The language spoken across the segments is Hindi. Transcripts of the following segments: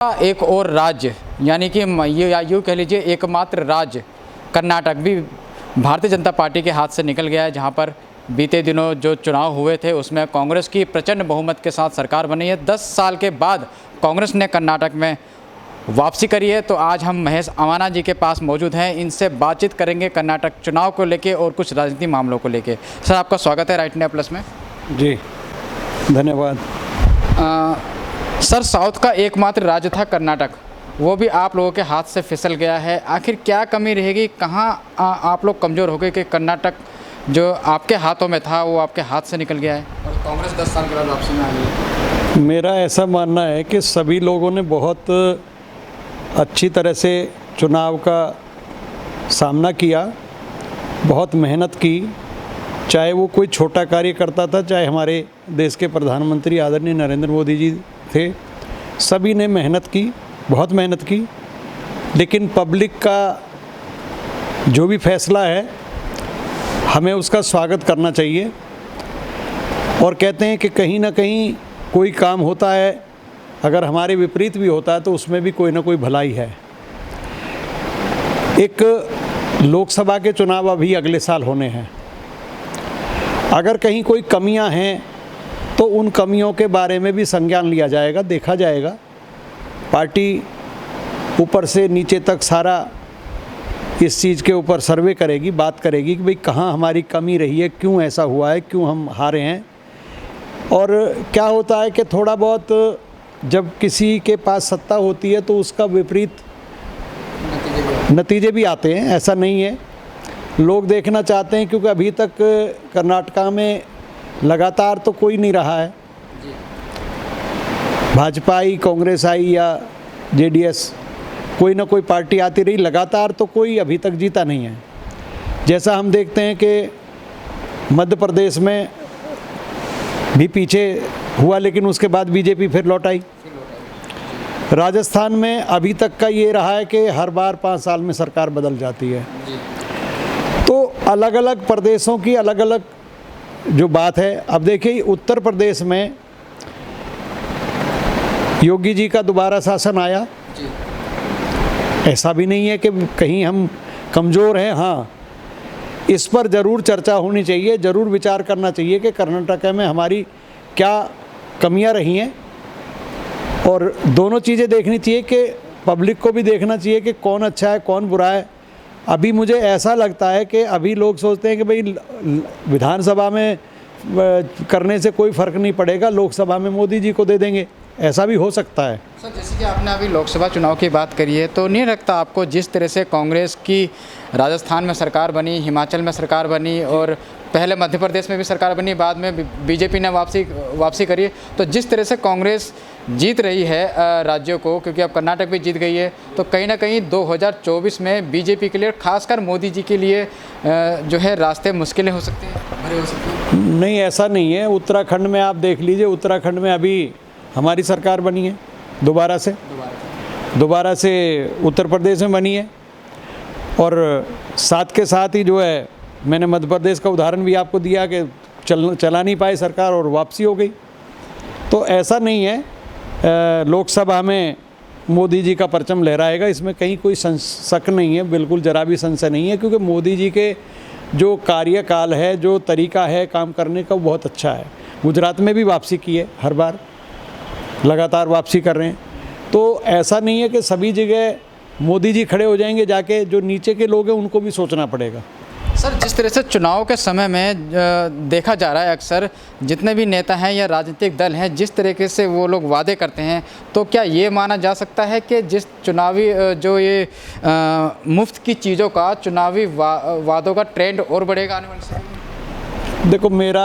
एक और राज्य यानी कि ये यूँ कह लीजिए एकमात्र राज्य कर्नाटक भी भारतीय जनता पार्टी के हाथ से निकल गया है, जहां पर बीते दिनों जो चुनाव हुए थे उसमें कांग्रेस की प्रचंड बहुमत के साथ सरकार बनी है। 10 साल के बाद कांग्रेस ने कर्नाटक में वापसी करी है। तो आज हम महेश अवाना जी के पास मौजूद हैं, इनसे बातचीत करेंगे कर्नाटक चुनाव को लेके और कुछ राजनीतिक मामलों को लेके। सर, आपका स्वागत है राइट इंडिया प्लस में। जी धन्यवाद। सर, साउथ का एकमात्र राज्य था कर्नाटक, वो भी आप लोगों के हाथ से फिसल गया है। आखिर क्या कमी रहेगी, कहाँ आप लोग कमज़ोर हो गए कि कर्नाटक जो आपके हाथों में था वो आपके हाथ से निकल गया है और कांग्रेस 10 साल के बाद वापसी में आ गई है? मेरा ऐसा मानना है कि सभी लोगों ने बहुत अच्छी तरह से चुनाव का सामना किया, बहुत मेहनत की, चाहे वो कोई छोटा कार्यकर्ता था, चाहे हमारे देश के प्रधानमंत्री आदरणीय नरेंद्र मोदी जी थे। सभी ने मेहनत की, बहुत मेहनत की, लेकिन पब्लिक का जो भी फैसला है हमें उसका स्वागत करना चाहिए। और कहते हैं कि कहीं ना कहीं कोई काम होता है, अगर हमारे विपरीत भी होता है तो उसमें भी कोई ना कोई भलाई है। एक लोकसभा के चुनाव अभी अगले साल होने हैं, अगर कहीं कोई कमियां हैं तो उन कमियों के बारे में भी संज्ञान लिया जाएगा, देखा जाएगा। पार्टी ऊपर से नीचे तक सारा इस चीज़ के ऊपर सर्वे करेगी, बात करेगी कि भाई कहाँ हमारी कमी रही है, क्यों ऐसा हुआ है, क्यों हम हारे हैं। और क्या होता है कि थोड़ा बहुत जब किसी के पास सत्ता होती है तो उसका विपरीत नतीजे भी आते हैं, ऐसा नहीं है। लोग देखना चाहते हैं क्योंकि अभी तक कर्नाटका में लगातार तो कोई नहीं रहा है, भाजपा आई, कांग्रेस आई या जेडीएस, कोई ना कोई पार्टी आती रही, लगातार तो कोई अभी तक जीता नहीं है। जैसा हम देखते हैं कि मध्य प्रदेश में भी पीछे हुआ, लेकिन उसके बाद बीजेपी फिर लौट आई। राजस्थान में अभी तक का ये रहा है कि हर बार 5 साल में सरकार बदल जाती है। तो अलग अलग प्रदेशों की अलग अलग जो बात है। अब देखिए, उत्तर प्रदेश में योगी जी का दोबारा शासन आया, ऐसा भी नहीं है कि कहीं हम कमज़ोर हैं। हाँ, इस पर ज़रूर चर्चा होनी चाहिए, ज़रूर विचार करना चाहिए कि कर्नाटक में हमारी क्या कमियां रही हैं। और दोनों चीज़ें देखनी चाहिए कि पब्लिक को भी देखना चाहिए कि कौन अच्छा है, कौन बुरा है। अभी मुझे ऐसा लगता है कि अभी लोग सोचते हैं कि भाई विधानसभा में करने से कोई फ़र्क नहीं पड़ेगा, लोकसभा में मोदी जी को दे देंगे, ऐसा भी हो सकता है। सर, जैसे कि आपने अभी लोकसभा चुनाव की बात करी है, तो नहीं लगता आपको जिस तरह से कांग्रेस की राजस्थान में सरकार बनी, हिमाचल में सरकार बनी और पहले मध्य प्रदेश में भी सरकार बनी, बाद में बीजेपी ने वापसी करी, तो जिस तरह से कांग्रेस जीत रही है राज्यों को, क्योंकि अब कर्नाटक भी जीत गई है, तो कहीं ना कहीं 2024 में बीजेपी के लिए, खासकर मोदी जी के लिए जो है रास्ते मुश्किलें हो सकती हैं, भरे हो सकती हैं? नहीं, ऐसा नहीं है। उत्तराखंड में आप देख लीजिए, उत्तराखंड में अभी हमारी सरकार बनी है दोबारा से उत्तर प्रदेश में बनी है। और साथ के साथ ही जो है, मैंने मध्य प्रदेश का उदाहरण भी आपको दिया कि चला नहीं पाई सरकार और वापसी हो गई। तो ऐसा नहीं है लोकसभा में मोदी जी का परचम लहराएगा, इसमें कहीं कोई शक नहीं है, बिल्कुल ज़रा भी संशय नहीं है। क्योंकि मोदी जी के जो कार्यकाल है, जो तरीका है काम करने का, वो बहुत अच्छा है। गुजरात में भी वापसी की है, हर बार लगातार वापसी कर रहे हैं। तो ऐसा नहीं है कि सभी जगह मोदी जी खड़े हो जाएंगे, जाके जो नीचे के लोग हैं उनको भी सोचना पड़ेगा। सर, जिस तरह से चुनाव के समय में देखा जा रहा है, अक्सर जितने भी नेता हैं या राजनीतिक दल हैं, जिस तरीके से वो लोग वादे करते हैं, तो क्या ये माना जा सकता है कि जिस चुनावी जो ये मुफ्त की चीज़ों का चुनावी वादों का ट्रेंड और बढ़ेगा आने वाले समय में? देखो, मेरा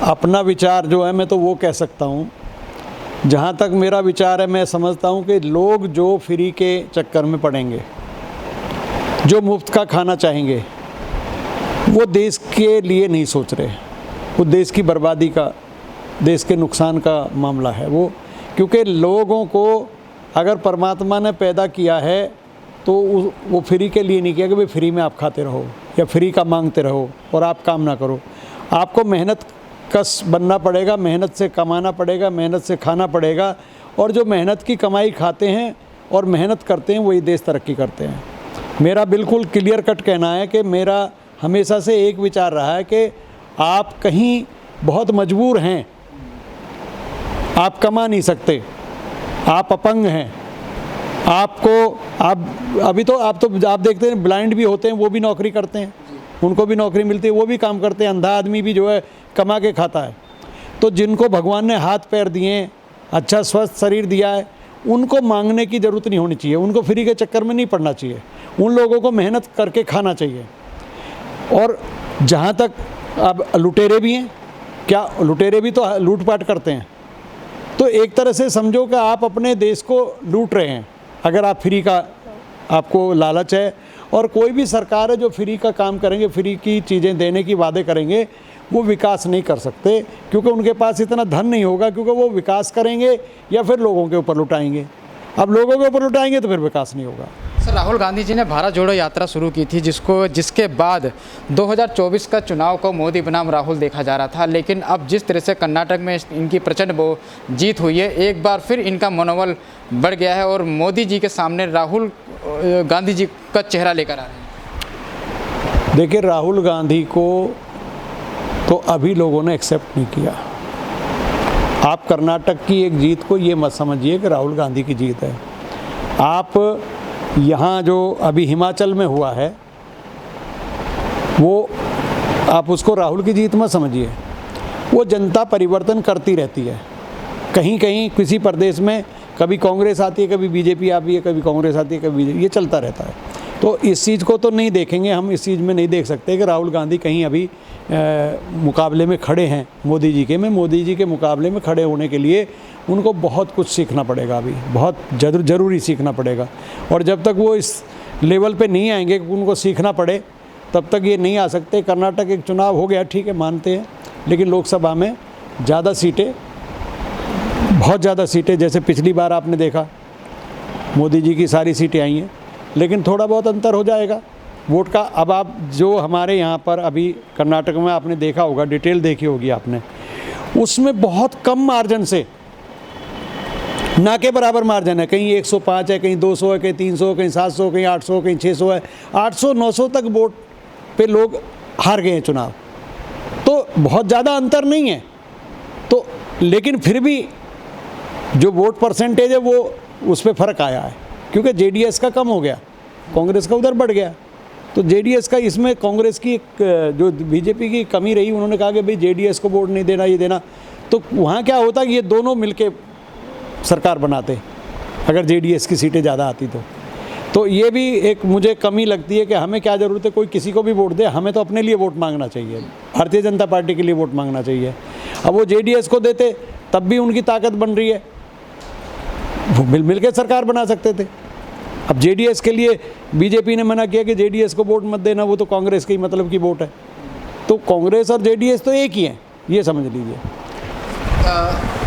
अपना विचार जो है, मैं तो वो कह सकता हूँ, जहाँ तक मेरा विचार है, मैं समझता हूँ कि लोग जो फ्री के चक्कर में पड़ेंगे, जो मुफ्त का खाना चाहेंगे, वो देश के लिए नहीं सोच रहे। वो देश की बर्बादी का, देश के नुकसान का मामला है वो। क्योंकि लोगों को अगर परमात्मा ने पैदा किया है तो वो फ्री के लिए नहीं किया कि भाई फ्री में आप खाते रहो या फ्री का मांगते रहो और आप काम ना करो। आपको मेहनत कश बनना पड़ेगा, मेहनत से कमाना पड़ेगा, मेहनत से खाना पड़ेगा और जो मेहनत की कमाई खाते हैं और मेहनत करते हैं वही देश तरक्की करते हैं। मेरा बिल्कुल क्लियर कट कहना है कि मेरा हमेशा से एक विचार रहा है कि आप कहीं बहुत मजबूर हैं, आप कमा नहीं सकते, आप अपंग हैं, आपको आप देखते हैं ब्लाइंड भी होते हैं, वो भी नौकरी करते हैं, उनको भी नौकरी मिलती है, वो भी काम करते हैं। अंधा आदमी भी जो है कमा के खाता है। तो जिनको भगवान ने हाथ पैर दिए, अच्छा स्वस्थ शरीर दिया है, उनको मांगने की ज़रूरत नहीं होनी चाहिए, उनको फ्री के चक्कर में नहीं पड़ना चाहिए। उन लोगों को मेहनत करके खाना चाहिए। और जहाँ तक अब लुटेरे भी हैं, क्या लुटेरे भी तो लूटपाट करते हैं। तो एक तरह से समझो कि आप अपने देश को लूट रहे हैं अगर आप फ्री का आपको लालच है। और कोई भी सरकार है जो फ्री का काम करेंगे, फ्री की चीज़ें देने की वादे करेंगे, वो विकास नहीं कर सकते, क्योंकि उनके पास इतना धन नहीं होगा, क्योंकि वो विकास करेंगे या फिर लोगों के ऊपर लुटाएंगे। अब लोगों के ऊपर लुटाएंगे तो फिर विकास नहीं होगा। सर, राहुल गांधी जी ने भारत जोड़ो यात्रा शुरू की थी, जिसके बाद 2024 का चुनाव को मोदी बनाम राहुल देखा जा रहा था। लेकिन अब जिस तरह से कर्नाटक में इनकी प्रचंड जीत हुई है, एक बार फिर इनका मनोबल बढ़ गया है और मोदी जी के सामने राहुल गांधी जी का चेहरा लेकर आ रहे हैं। देखिए, राहुल गांधी को तो अभी लोगों ने एक्सेप्ट नहीं किया। आप कर्नाटक की एक जीत को ये मत समझिए कि राहुल गांधी की जीत है। आप यहाँ जो अभी हिमाचल में हुआ है, वो आप उसको राहुल की जीत मत समझिए। वो जनता परिवर्तन करती रहती है। कहीं कहीं किसी प्रदेश में कभी कांग्रेस आती है, कभी बीजेपी आती है, कभी कांग्रेस आती है, कभी बीजेपी, ये चलता रहता है। तो इस चीज़ को तो नहीं देखेंगे हम, इस चीज़ में नहीं देख सकते कि राहुल गांधी कहीं अभी मुकाबले में खड़े हैं मोदी जी के। में मोदी जी के मुकाबले में खड़े होने के लिए उनको बहुत कुछ सीखना पड़ेगा, अभी बहुत ज़रूरी सीखना पड़ेगा। और जब तक वो इस लेवल पे नहीं आएंगे कि उनको सीखना पड़े, तब तक ये नहीं आ सकते। कर्नाटक एक चुनाव हो गया, ठीक है, मानते हैं, लेकिन लोकसभा में ज़्यादा सीटें, बहुत ज़्यादा सीटें, जैसे पिछली बार आपने देखा मोदी जी की सारी सीटें आई हैं, लेकिन थोड़ा बहुत अंतर हो जाएगा वोट का। अब आप जो हमारे यहाँ पर अभी कर्नाटक में आपने देखा होगा, डिटेल देखी होगी आपने, उसमें बहुत कम मार्जिन से, ना के बराबर मार्जिन है, कहीं 105 है, कहीं 200 है, कहीं 300, कहीं 700, कहीं 800, कहीं 600 है, 800-900 तक वोट पे लोग हार गए हैं चुनाव। तो बहुत ज़्यादा अंतर नहीं है। तो लेकिन फिर भी जो वोट परसेंटेज है वो उस पर फ़र्क आया है, क्योंकि जेडीएस का कम हो गया, कांग्रेस का उधर बढ़ गया। तो जेडीएस का, इसमें कांग्रेस की एक जो बीजेपी की कमी रही, उन्होंने कहा कि भाई जेडीएस को वोट नहीं देना, ये देना। तो वहाँ क्या होता कि ये दोनों मिलके सरकार बनाते, अगर जेडीएस की सीटें ज़्यादा आती तो ये भी एक मुझे कमी लगती है कि हमें क्या ज़रूरत है कोई किसी को भी वोट दे, हमें तो अपने लिए वोट मांगना चाहिए, भारतीय जनता पार्टी के लिए वोट मांगना चाहिए। अब वो जेडीएस को देते तब भी उनकी ताकत बन रही है, वो मिल के सरकार बना सकते थे। अब जेडीएस के लिए बीजेपी ने मना किया कि जेडीएस को वोट मत देना, वो तो कांग्रेस के ही मतलब की वोट है। तो कांग्रेस और जेडीएस तो एक ही है, ये समझ लीजिए।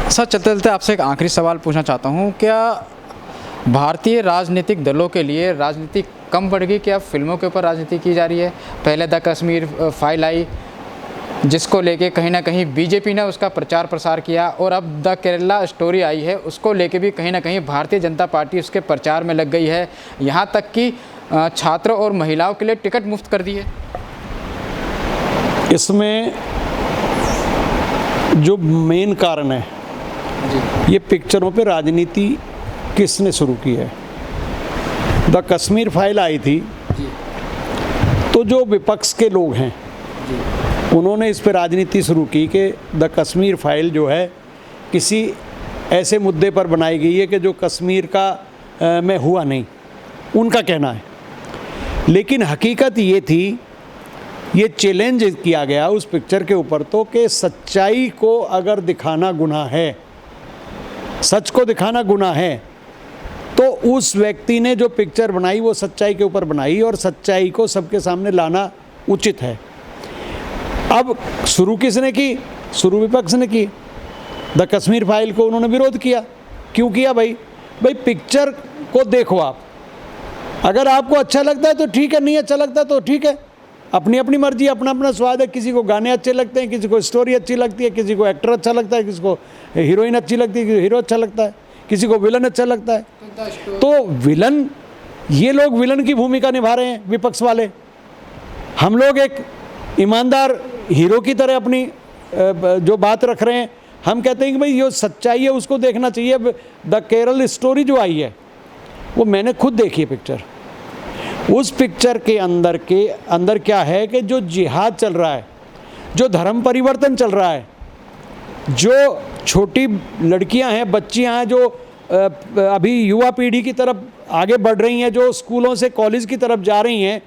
सर, चलते चलते आपसे एक आखिरी सवाल पूछना चाहता हूँ, क्या भारतीय राजनीतिक दलों के लिए राजनीति कम बढ़ गई? क्या फिल्मों के ऊपर राजनीति की जा रही है? पहले द कश्मीर फाइल आई, जिसको लेके कहीं ना कहीं बीजेपी ने उसका प्रचार प्रसार किया, और अब द केरला स्टोरी आई है, उसको लेके भी कहीं ना कहीं भारतीय जनता पार्टी उसके प्रचार में लग गई है। यहाँ तक कि छात्रों और महिलाओं के लिए टिकट मुफ्त कर दी है। इसमें जो मेन कारण है, ये पिक्चरों पे राजनीति किसने शुरू की है। द कश्मीर फाइल आई थी तो जो विपक्ष के लोग हैं उन्होंने इस पर राजनीति शुरू की कि द कश्मीर फाइल जो है किसी ऐसे मुद्दे पर बनाई गई है कि जो कश्मीर का में हुआ नहीं, उनका कहना है। लेकिन हकीकत ये थी, ये चैलेंज किया गया उस पिक्चर के ऊपर तो, कि सच्चाई को अगर दिखाना गुनाह है, सच को दिखाना गुनाह है, तो उस व्यक्ति ने जो पिक्चर बनाई वो सच्चाई के ऊपर बनाई, और सच्चाई को सबके सामने लाना उचित है। अब शुरू किसने की? शुरू विपक्ष ने की। द कश्मीर फाइल को उन्होंने विरोध किया। क्यों किया भाई? पिक्चर को देखो आप, अगर आपको अच्छा लगता है तो ठीक है, नहीं अच्छा लगता तो ठीक है, अपनी अपनी मर्जी, अपना अपना स्वाद है। किसी को गाने अच्छे लगते हैं, किसी को स्टोरी अच्छी लगती है, किसी को एक्टर अच्छा लगता है, किसी को हीरोइन अच्छी लगती है, किसी को हीरो अच्छा लगता है, किसी को विलन अच्छा लगता है। तो विलन, ये लोग विलन की भूमिका निभा रहे हैं विपक्ष वाले। हम लोग एक ईमानदार हीरो की तरह अपनी जो बात रख रहे हैं। हम कहते हैं कि भाई ये सच्चाई है, उसको देखना चाहिए। द केरल स्टोरी जो आई है वो मैंने खुद देखी है पिक्चर। उस पिक्चर के अंदर क्या है कि जो जिहाद चल रहा है, जो धर्म परिवर्तन चल रहा है, जो छोटी लड़कियां हैं, बच्चियां हैं, जो अभी युवा पीढ़ी की तरफ आगे बढ़ रही हैं, जो स्कूलों से कॉलेज की तरफ जा रही हैं,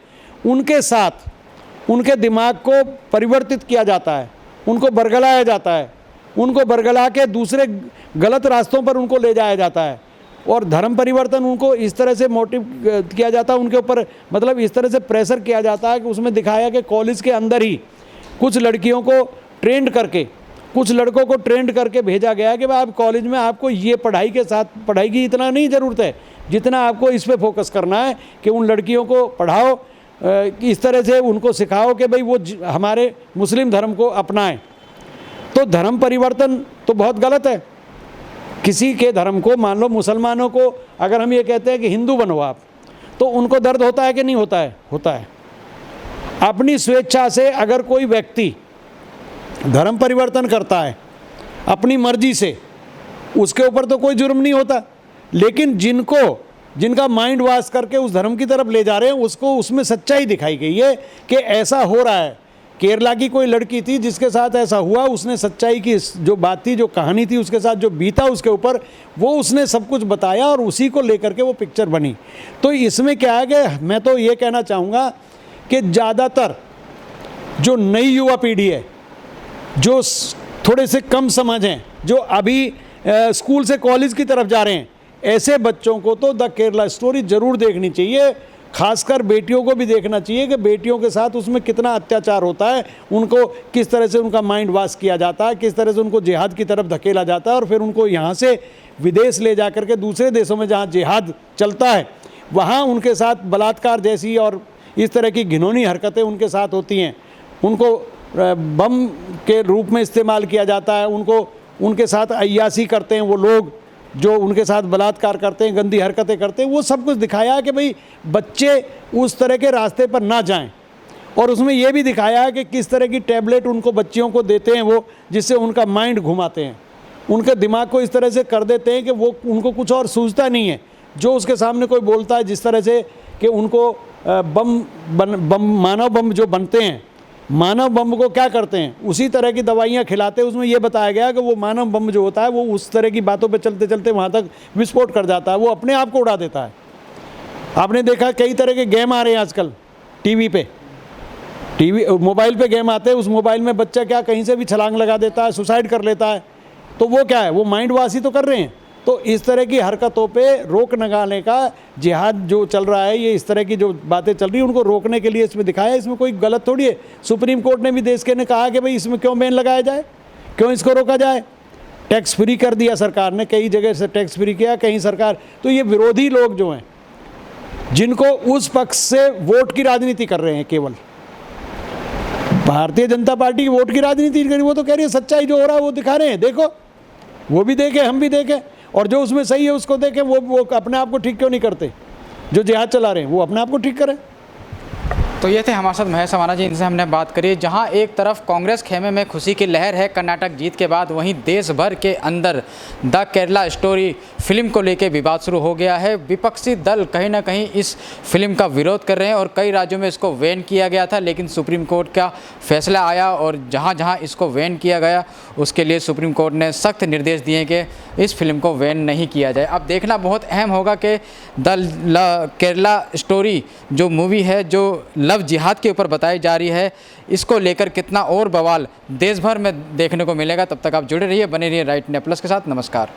उनके साथ उनके दिमाग को परिवर्तित किया जाता है, उनको बरगलाया जाता है, उनको बरगला के दूसरे गलत रास्तों पर उनको ले जाया जाता है। और धर्म परिवर्तन उनको इस तरह से मोटिव किया जाता है, उनके ऊपर मतलब इस तरह से प्रेशर किया जाता है कि उसमें दिखाया कि कॉलेज के अंदर ही कुछ लड़कियों को ट्रेंड करके, कुछ लड़कों को ट्रेंड करके भेजा गया है कि भाई आप कॉलेज में आपको ये पढ़ाई के साथ, पढ़ाई की इतना नहीं ज़रूरत है जितना आपको इस पे फोकस करना है कि उन लड़कियों को पढ़ाओ, इस तरह से उनको सिखाओ कि भाई वो हमारे मुस्लिम धर्म को अपनाएं। तो धर्म परिवर्तन तो बहुत गलत है। किसी के धर्म को, मान लो मुसलमानों को अगर हम ये कहते हैं कि हिंदू बनो आप, तो उनको दर्द होता है कि नहीं होता है? होता है। अपनी स्वेच्छा से अगर कोई व्यक्ति धर्म परिवर्तन करता है अपनी मर्जी से, उसके ऊपर तो कोई जुर्म नहीं होता। लेकिन जिनका माइंड वॉश करके उस धर्म की तरफ ले जा रहे हैं, उसको उसमें सच्चाई दिखाई गई है कि ऐसा हो रहा है। केरला की कोई लड़की थी जिसके साथ ऐसा हुआ, उसने सच्चाई की जो बात थी, जो कहानी थी, उसके साथ जो बीता उसके ऊपर, वो उसने सब कुछ बताया और उसी को लेकर के वो पिक्चर बनी। तो इसमें क्या है कि मैं तो ये कहना चाहूँगा कि ज़्यादातर जो नई युवा पीढ़ी है, जो थोड़े से कम समझ हैं, जो अभी स्कूल से कॉलेज की तरफ जा रहे हैं, ऐसे बच्चों को तो द केरला स्टोरी ज़रूर देखनी चाहिए। खासकर बेटियों को भी देखना चाहिए कि बेटियों के साथ उसमें कितना अत्याचार होता है, उनको किस तरह से उनका माइंड वॉश किया जाता है, किस तरह से उनको जिहाद की तरफ धकेला जाता है और फिर उनको यहाँ से विदेश ले जा कर के दूसरे देशों में जहाँ जिहाद चलता है वहाँ उनके साथ बलात्कार जैसी और इस तरह की घिनौनी हरकतें उनके साथ होती हैं। उनको बम के रूप में इस्तेमाल किया जाता है, उनके साथ अय्यासी करते हैं वो लोग जो उनके साथ बलात्कार करते हैं, गंदी हरकतें करते हैं। वो सब कुछ दिखाया है कि भाई बच्चे उस तरह के रास्ते पर ना जाएं। और उसमें ये भी दिखाया है कि किस तरह की टैबलेट उनको बच्चियों को देते हैं वो, जिससे उनका माइंड घुमाते हैं, उनके दिमाग को इस तरह से कर देते हैं कि वो उनको कुछ और सूझता नहीं है। जो उसके सामने कोई बोलता है जिस तरह से कि उनको मानव बम जो बनते हैं, मानव बम को क्या करते हैं, उसी तरह की दवाइयाँ खिलाते हैं। उसमें यह बताया गया कि वो मानव बम जो होता है वो उस तरह की बातों पे चलते चलते वहाँ तक विस्फोट कर जाता है, वो अपने आप को उड़ा देता है। आपने देखा कई तरह के गेम आ रहे हैं आजकल टीवी मोबाइल पे गेम आते हैं, उस मोबाइल में बच्चा क्या कहीं से भी छलांग लगा देता है, सुसाइड कर लेता है। तो वो क्या है, वो माइंड वॉश ही तो कर रहे हैं। तो इस तरह की हरकतों पे रोक लगाने का जिहाद जो चल रहा है, ये इस तरह की जो बातें चल रही हैं उनको रोकने के लिए इसमें दिखाया है। इसमें कोई गलत थोड़ी है। सुप्रीम कोर्ट ने भी देश के ने कहा कि भाई इसमें क्यों बैन लगाया जाए, क्यों इसको रोका जाए। टैक्स फ्री कर दिया सरकार ने, कई जगह से टैक्स फ्री किया, कहीं सरकार। तो ये विरोधी लोग जो हैं, जिनको उस पक्ष से वोट की राजनीति कर रहे हैं, केवल भारतीय जनता पार्टी की वोट की राजनीति करी, वो तो कह रही है सच्चाई जो हो रहा है वो दिखा रहे हैं, देखो वो भी देखें, हम भी देखें, और जो उसमें सही है उसको देखें। वो अपने आप को ठीक क्यों नहीं करते? जो जिहाद चला रहे हैं वो अपने आप को ठीक करें। तो ये थे हमारे साथ महेश समाना जी, इनसे हमने बात करी। जहां एक तरफ कांग्रेस खेमे में खुशी की लहर है कर्नाटक जीत के बाद, वहीं देश भर के अंदर द केरला स्टोरी फिल्म को लेकर विवाद शुरू हो गया है। विपक्षी दल कहीं ना कहीं इस फिल्म का विरोध कर रहे हैं और कई राज्यों में इसको बैन किया गया था, लेकिन सुप्रीम कोर्ट का फैसला आया और जहां जहां इसको बैन किया गया उसके लिए सुप्रीम कोर्ट ने सख्त निर्देश दिए कि इस फिल्म को बैन नहीं किया जाए। अब देखना बहुत अहम होगा कि द केरला स्टोरी जो मूवी है, जो लव जिहाद के ऊपर बताई जा रही है, इसको लेकर कितना और बवाल देश भर में देखने को मिलेगा। तब तक आप जुड़े रहिए, बने रहिए राइट इंडिया प्लस के साथ। नमस्कार।